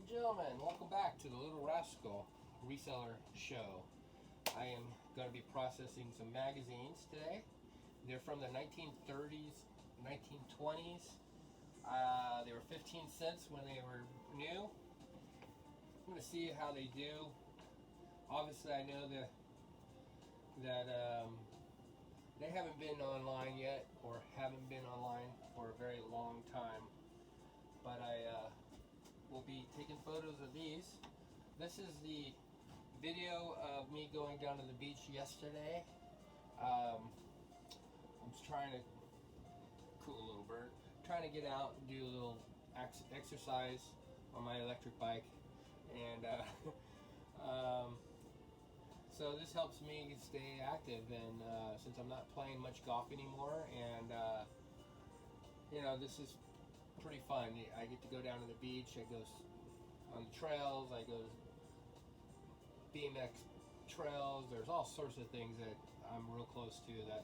Gentlemen, welcome back to the Little Rascal Reseller Show. I am going to be processing some magazines today. They're from the 1930s, 1920s. They were 15 cents when they were new. I'm going to see how they do. Obviously, I know that they haven't been online yet, or haven't been online for a very long time. But I will be taking photos of these. This is the video of me going down to the beach yesterday. I'm just trying to, cool little bird, trying to get out and do a little exercise on my electric bike, and so this helps me stay active. And since I'm not playing much golf anymore, and you know, this is pretty fun. I get to go down to the beach. I go on the trails. I go BMX trails. There's all sorts of things that I'm real close to. That,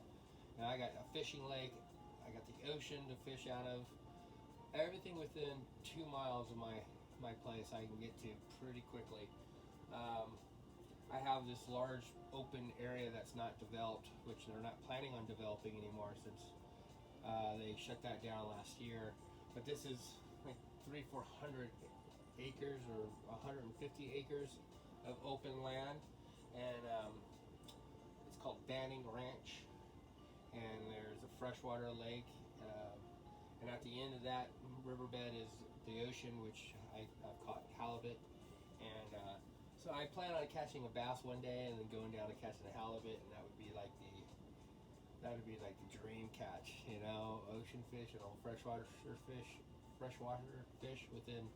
and I got a fishing lake. I got the ocean to fish out of. Everything within 2 miles of my place I can get to pretty quickly. I have this large open area that's not developed, which they're not planning on developing anymore since they shut that down last year. But this is like 300-400 acres or 150 acres of open land, and it's called Banning Ranch. And there's a freshwater lake, and at the end of that riverbed is the ocean, which I've caught halibut. And so I plan on catching a bass one day, and then going down and catching a halibut, and that would be like the dream catch, you know, ocean fish and all freshwater fish within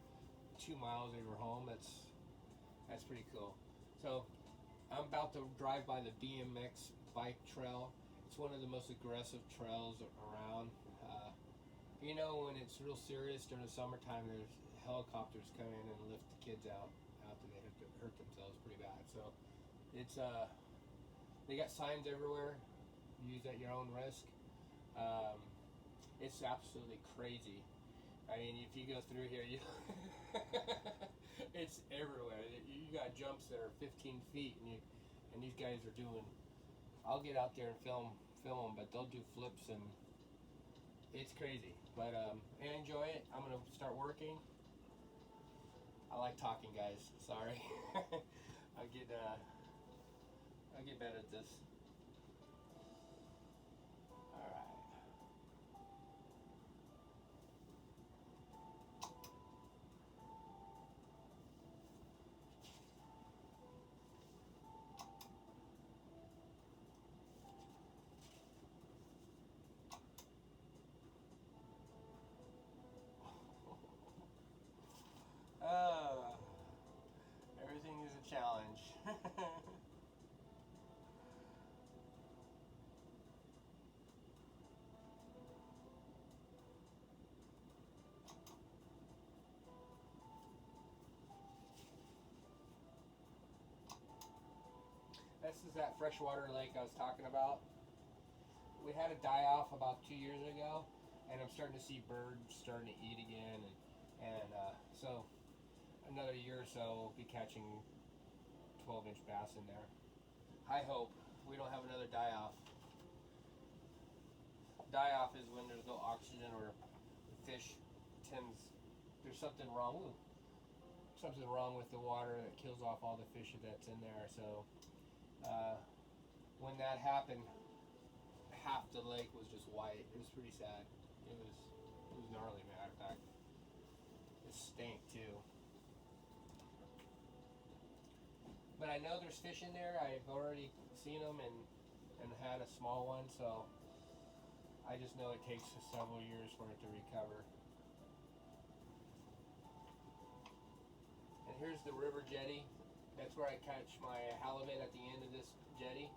2 miles of your home. That's pretty cool. So I'm about to drive by the BMX bike trail. It's one of the most aggressive trails around. You know, when it's real serious during the summertime, there's helicopters come in and lift the kids out after they hurt themselves pretty bad. So it's they got signs everywhere. Use at your own risk. It's absolutely crazy. I mean, if you go through here, it's everywhere. You got jumps that are 15 feet, and these guys are doing. I'll get out there and film them, but they'll do flips, and it's crazy. But I enjoy it. I'm gonna start working. I like talking, guys. Sorry. I'll get better at this. Alright. Everything is a challenge. This is that freshwater lake I was talking about. We had a die-off about 2 years ago, and I'm starting to see birds starting to eat again, and so another year or so we'll be catching 12-inch bass in there. I hope we don't have another die-off. Die-off is when there's no oxygen, or the fish tends, there's something wrong. Ooh, something wrong with the water that kills off all the fish that's in there. So when that happened, half the lake was just white. It was pretty sad. It was gnarly, matter of fact. It stank too. But I know there's fish in there. I've already seen them and had a small one, so I just know it takes several years for it to recover. And here's the river jetty. That's where I catch my halibut, at the end of this jetty.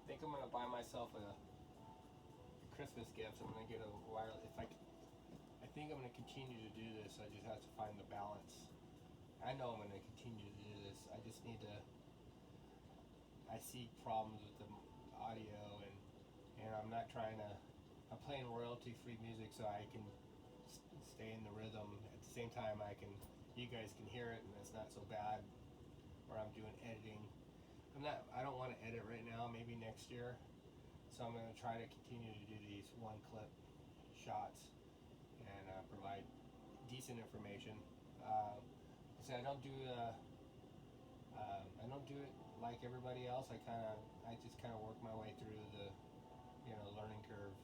I think I'm gonna buy myself a Christmas gift. I'm gonna get a wireless. I think I'm gonna continue to do this. I just have to find the balance I know I'm going to continue to do this. I just need to. I see problems with the audio, and I'm not trying to. I'm playing royalty-free music so I can stay in the rhythm. At the same time, you guys can hear it, and it's not so bad. Where I'm doing editing. I don't want to edit right now. Maybe next year. So I'm going to try to continue to do these one-clip shots and provide decent information. So I don't do it like everybody else. I just kind of work my way through the learning curve,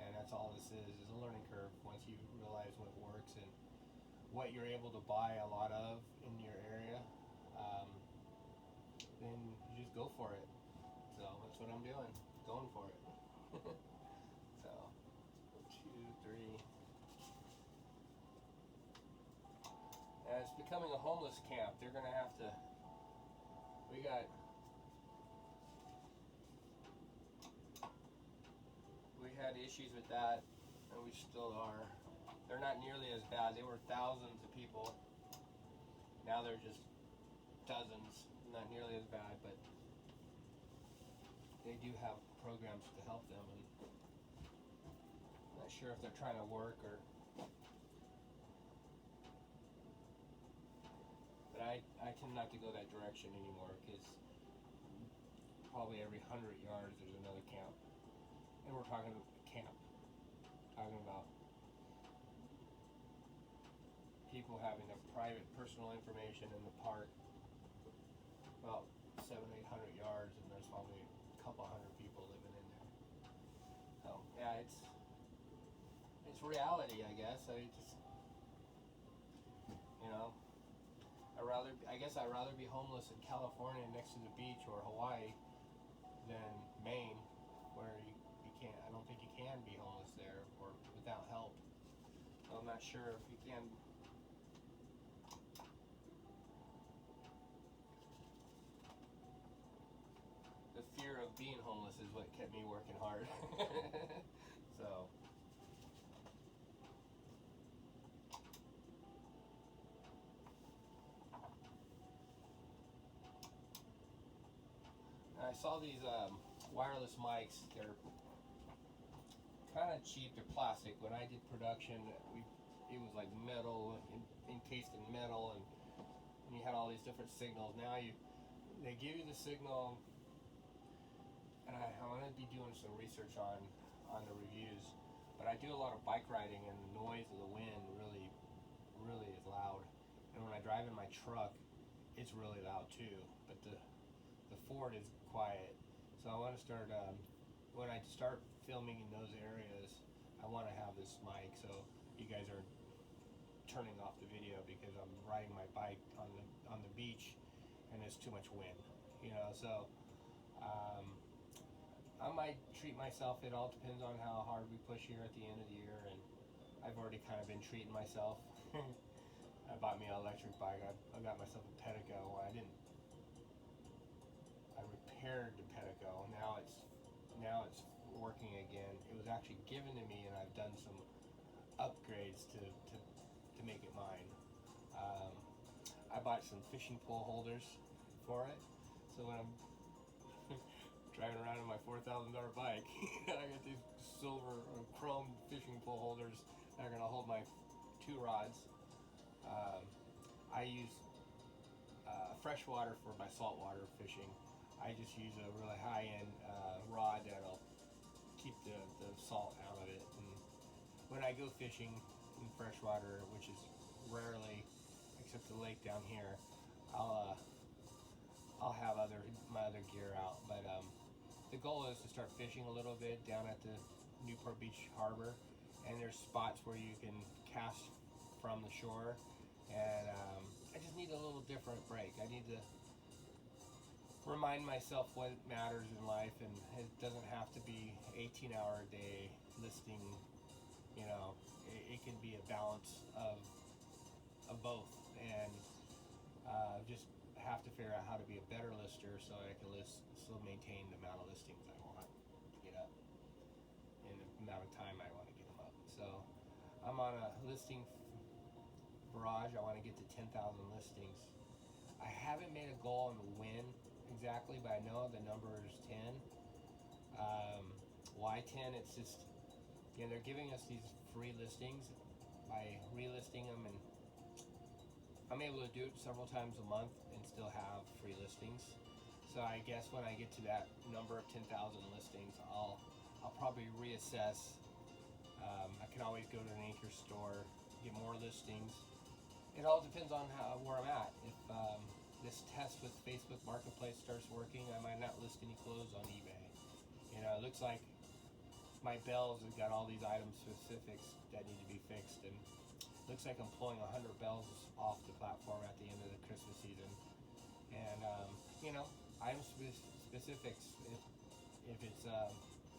and that's all this is a learning curve. Once you realize what works and what you're able to buy a lot of in your area, then you just go for it. So that's what I'm doing, going for it. So 2, 3. And it's becoming a homeless camp. They're gonna have to. We had issues with that, and we still are. They're not nearly as bad. They were thousands of people. Now they're just dozens. Not nearly as bad, but they do have programs to help them. And I'm not sure if they're trying to work or. But I tend not to go that direction anymore because probably every 100 yards there's another camp. And we're talking camp. Talking about people having a private personal information in the park about 700-800 yards, and there's probably a couple hundred people living in there. So yeah, it's reality, I guess. I I'd rather be homeless in California next to the beach or Hawaii than Maine, where you can't. I don't think you can be homeless there or without help. So I'm not sure if you can. The fear of being homeless is what kept me working hard. So. I saw these wireless mics. They're kind of cheap. They're plastic. When I did production, it was like metal, encased in metal, and you had all these different signals. Now they give you the signal, and I'm going to be doing some research on the reviews. But I do a lot of bike riding, and the noise of the wind really is loud. And when I drive in my truck, it's really loud too. But the Ford is quiet. So I want to start, when I start filming in those areas, I want to have this mic so you guys are turning off the video because I'm riding my bike on the beach and there's too much wind, so I might treat myself. It all depends on how hard we push here at the end of the year, and I've already kind of been treating myself. I bought me an electric bike. I got myself a Pedico. I repaired the Pedico. Now it's working again. It was actually given to me, and I've done some upgrades to make it mine. I bought some fishing pole holders for it, so when I'm driving around in my $4,000 bike, I got these silver or chrome fishing pole holders that are going to hold my 2 rods. I use freshwater for my saltwater fishing. I just use a really high-end rod that'll keep the salt out of it. And when I go fishing in freshwater, which is rarely, except the lake down here, I'll have my other gear out. But the goal is to start fishing a little bit down at the Newport Beach Harbor, and there's spots where you can cast from the shore. And I just need a little different break. I need to remind myself what matters in life, and it doesn't have to be 18-hour a day listing. It can be a balance of both, and just have to figure out how to be a better lister so I can still maintain the amount of listings I want to get up and the amount of time I want to get them up. So I'm on a listing barrage. I want to get to 10,000 listings. I haven't made a goal on when exactly, but I know the number is 10. Why 10? It's just, they're giving us these free listings. By relisting them, and I'm able to do it several times a month and still have free listings. So I guess when I get to that number of 10,000 listings, I'll probably reassess. I can always go to an anchor store, get more listings. It all depends on where I'm at. If this test with Facebook Marketplace starts working, I might not list any clothes on eBay. It looks like my bells have got all these item specifics that need to be fixed, and it looks like I'm pulling 100 bells off the platform at the end of the Christmas season. And item specifics, if it's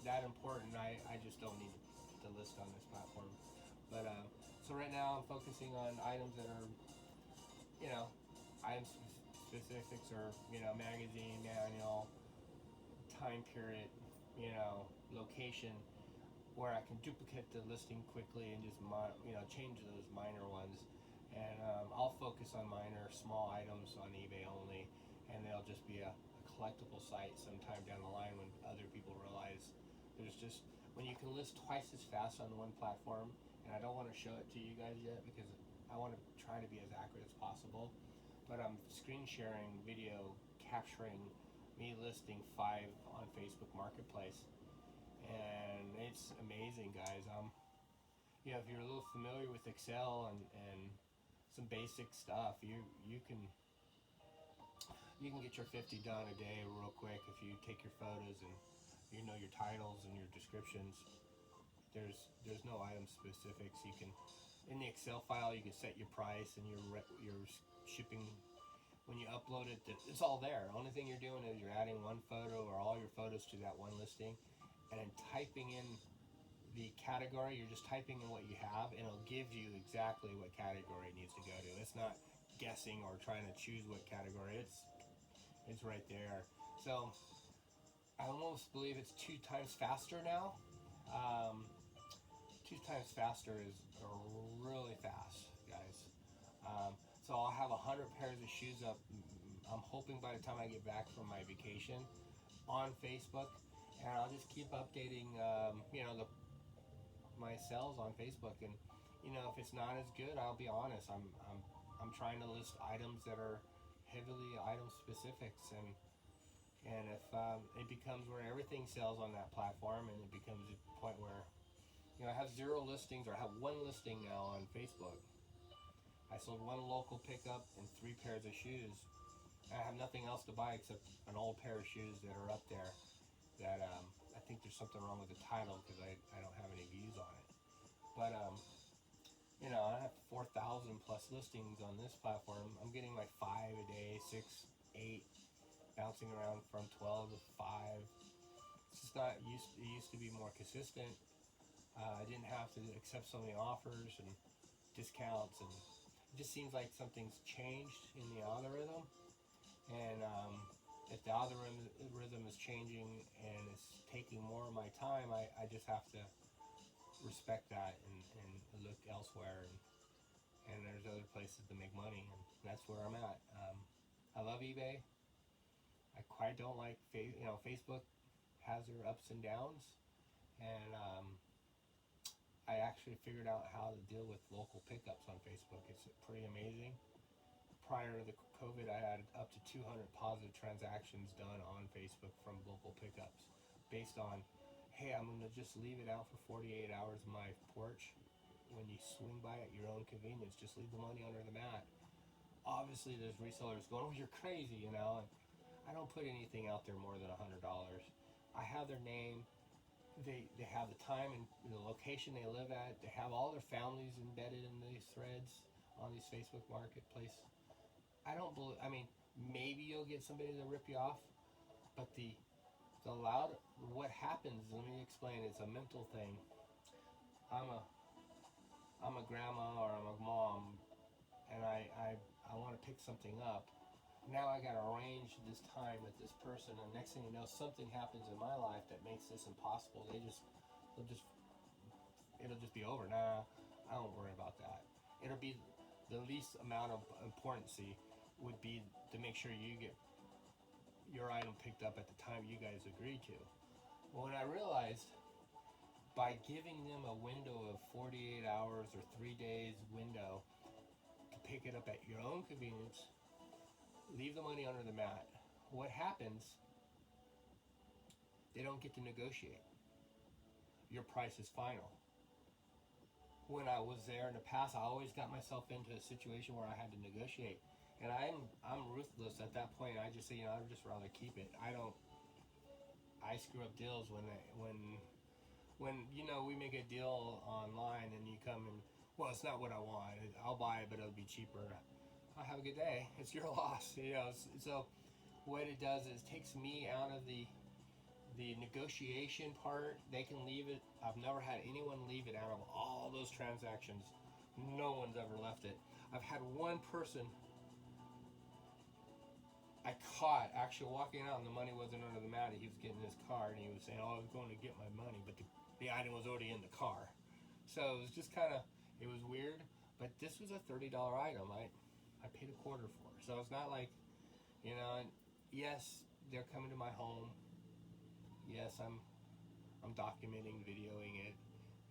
that important, I just don't need to list on this platform. But so right now I'm focusing on items that are, item specifics, or magazine, manual, time period, location, where I can duplicate the listing quickly and just change those minor ones. And I'll focus on minor, small items on eBay only, and they'll just be a collectible site sometime down the line when other people realize there's just, when you can list twice as fast on one platform. And I don't want to show it to you guys yet because I want to try to be as accurate as possible, but I'm screen sharing video capturing me listing 5 on Facebook Marketplace, and it's amazing, guys. If you're a little familiar with Excel and some basic stuff, you can get your 50 done a day real quick if you take your photos and your titles and your descriptions. There's no item specifics. You can, in the Excel file, you can set your price and your shipping. When you upload it, it's all there. The only thing you're doing is you're adding one photo or all your photos to that one listing, and then typing in the category. You're just typing in what you have, and it'll give you exactly what category it needs to go to. It's not guessing or trying to choose what category. It's right there. So I almost believe it's 2 times faster now. 2 times faster is really fast, guys. So I'll have 100 pairs of shoes up. I'm hoping by the time I get back from my vacation on Facebook, and I'll just keep updating, my sales on Facebook. And if it's not as good, I'll be honest. I'm trying to list items that are heavily item specifics, and if it becomes where everything sells on that platform, and it becomes a point where I have 0 listings, or I have 1 listing now on Facebook. I sold 1 local pickup and 3 pairs of shoes. I have nothing else to buy except an old pair of shoes that are up there that I think there's something wrong with the title because I don't have any views on it. But I have 4,000 plus listings on this platform. I'm getting like 5 a day, 6, 8, bouncing around from 12 to 5. It's just not used. It used to be more consistent. I didn't have to accept so many offers and discounts, and it just seems like something's changed in the algorithm. And if the algorithm is changing and it's taking more of my time, I just have to respect that and look elsewhere. And there's other places to make money, and that's where I'm at. I love eBay. I quite don't like Facebook has their ups and downs, and I actually figured out how to deal with local pickups on Facebook. It's pretty amazing. Prior to the COVID, I had up to 200 positive transactions done on Facebook from local pickups based on, hey, I'm going to just leave it out for 48 hours on my porch. When you swing by at your own convenience, just leave the money under the mat. Obviously, there's resellers going, oh, you're crazy, and I don't put anything out there more than $100. I have their name. They have the time and the location they live at. They have all their families embedded in these threads on these Facebook Marketplace. Maybe you'll get somebody to rip you off, but what happens, let me explain, it's a mental thing. I'm a grandma or I'm a mom, and I want to pick something up. Now I gotta arrange this time with this person, and next thing you know, something happens in my life that makes this impossible. It'll just be over. Nah, I don't worry about that. It'll be the least amount of importance would be to make sure you get your item picked up at the time you guys agreed to. Well, when I realized by giving them a window of 48 hours or 3 days window to pick it up at your own convenience, leave the money under the mat, what happens? They don't get to negotiate. Your price is final. When I was there in the past, I always got myself into a situation where I had to negotiate, and I'm ruthless at that point. I just say, I'd just rather keep it. I screw up deals when we make a deal online and you come and, well, it's not what I want. I'll buy it, but it'll be cheaper. I'll have a good day. It's your loss, So what it does is it takes me out of the negotiation part. They can leave it. I've never had anyone leave it out of all those transactions. No one's ever left it. I've had one person I caught actually walking out and the money wasn't under the mat. He was getting his car and he was saying, I was going to get my money, but the item was already in the car. So it was just it was weird, but this was a $30 item. I paid a quarter for it. So it's not like, and yes, they're coming to my home. Yes, I'm documenting, videoing it.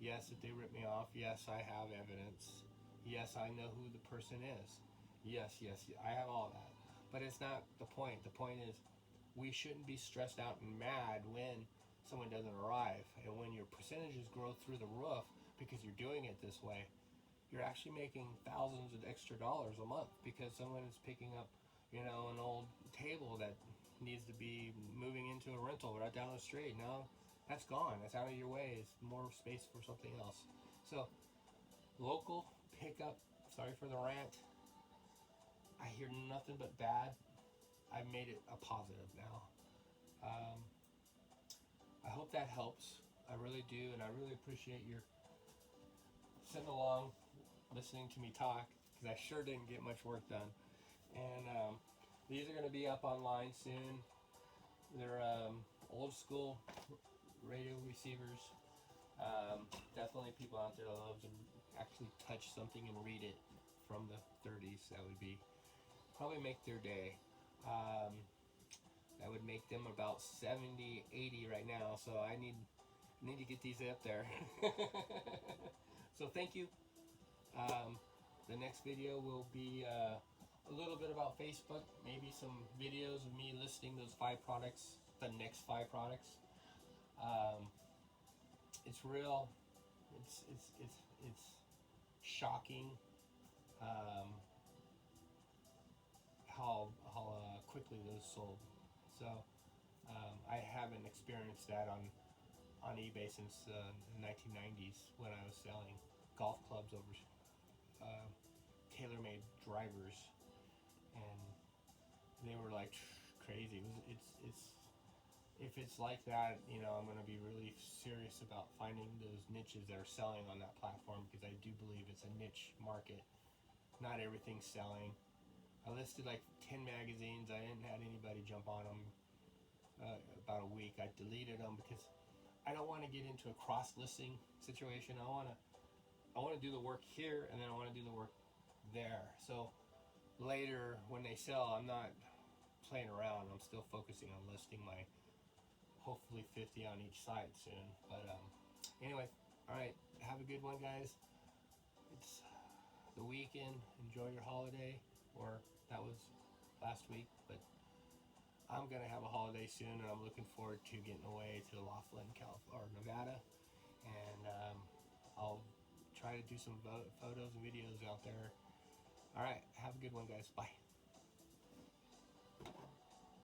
Yes, if they rip me off, yes, I have evidence. Yes, I know who the person is. Yes, I have all that. But it's not the point. The point is, we shouldn't be stressed out and mad when someone doesn't arrive. And when your percentages grow through the roof because you're doing it this way, you're actually making thousands of extra dollars a month because someone is picking up, an old table that needs to be moving into a rental right down the street. Now that's gone. That's out of your way. It's more space for something else. So local pickup. Sorry for the rant. I hear nothing but bad. I've made it a positive now. I hope that helps. I really do, and I really appreciate your sitting along, listening to me talk, because I sure didn't get much work done. And these are going to be up online soon. They're old school radio receivers. Definitely people out there that love to actually touch something and read it from the 30s. That would be probably make their day. That would make them about 70, 80 right now. So I need to get these up there. So thank you. The next video will be a little bit about Facebook, maybe some videos of me listing those 5 products, the next 5 products. It's real. It's shocking. How quickly those sold. So I haven't experienced that on eBay since the 1990s when I was selling golf clubs over tailor-made drivers, and they were like crazy. If it's like that, I'm going to be really serious about finding those niches that are selling on that platform, because I do believe it's a niche market. Not everything's selling. I listed like 10 magazines. I didn't have anybody jump on them about a week. I deleted them because I don't want to get into a cross-listing situation. I want to do the work here, and then I want to do the work there. So later when they sell, I'm not playing around. I'm still focusing on listing my hopefully 50 on each side soon. But anyway, all right. Have a good one, guys. It's the weekend. Enjoy your holiday. Or that was last week, but I'm gonna have a holiday soon, and I'm looking forward to getting away to Laughlin, California, or Nevada, and I'll try to do some photos and videos out there. All right, have a good one, guys. Bye.